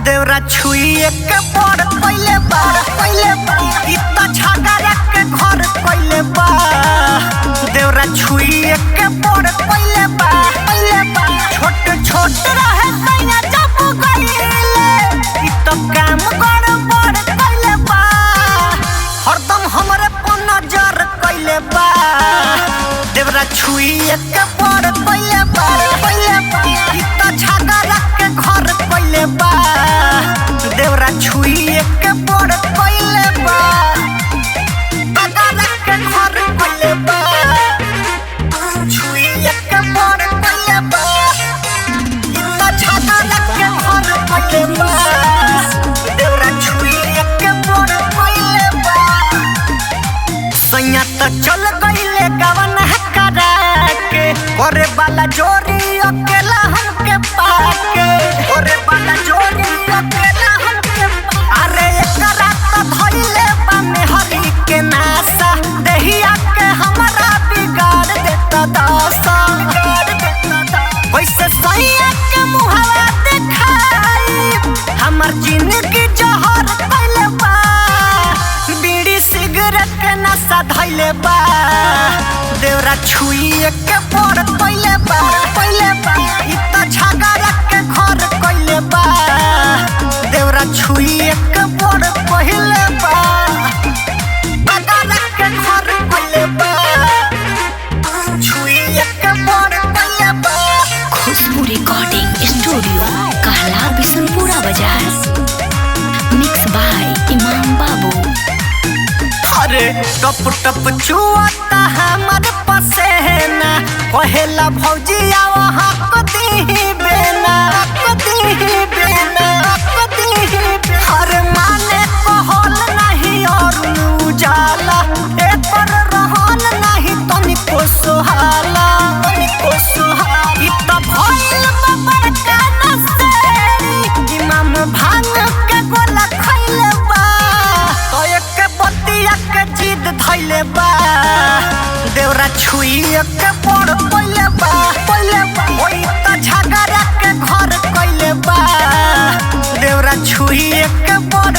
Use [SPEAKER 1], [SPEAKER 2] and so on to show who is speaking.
[SPEAKER 1] देवरा छुइए के बड़ पहिले बा इतना झगड़ा के घर पहिले बा देवरा छुइए के बड़ पहिले बा छोटे छोटे रहे सैया जब गइले इ तो काम गड़बड़ कइले बा हरदम हमरे पर नजर कइले बा देवरा छुइए के बड़ पहिले बा इतना झगड़ा के घर पहिले बा देवरा छुइए के बड़ पहिले बा झगड़ा के घर पहिले बा छुइए के बड़ पहिले बा इतना झगड़ा के घर पहिले बा देवरा छुइए के बड़ पहिले बा सैया तो चल गइले गवन करा के करे वाला जोरी अकेला हमके पाके करे वाला जोरी अकेला हमके अरे एकरा तो धइले बा मेहरी के नासा देहिया के हमरा बिगाड़ देता दासा वैसे सैया के मुहावा दिखाई हमर जिंदगी जहर कइले बा बीड़ी सिगरेट के नशा धइले बा देवरा छुइए के बड़ पहिले बा इतना झगड़ा के घर कइले बा देवरा छुइए के बड़ पहिले बा झगड़ा के घर कइले बा छुइए के बड़ पहिले बा
[SPEAKER 2] खुशबू रिकॉर्डिंग स्टूडियो कहला बिशनपुरा बाजार मिक्स बाय इमाम बाबू
[SPEAKER 1] अरे टप टप चुआता हमर पसेना पहला भौजी आवा हक दी बेना अरे माने कहल नहीं और उजाला एकर रहन नहीं तनिको सुहाला इ त भइल बबर का नसेरी इमाम भांग के गोला खइले बा तो एक बतिया के जिद धइले बा देवरा छुइए के बड़ पहिले बा ओइ त झगड़ा के घर कइले बा देवरा छुइए के बड़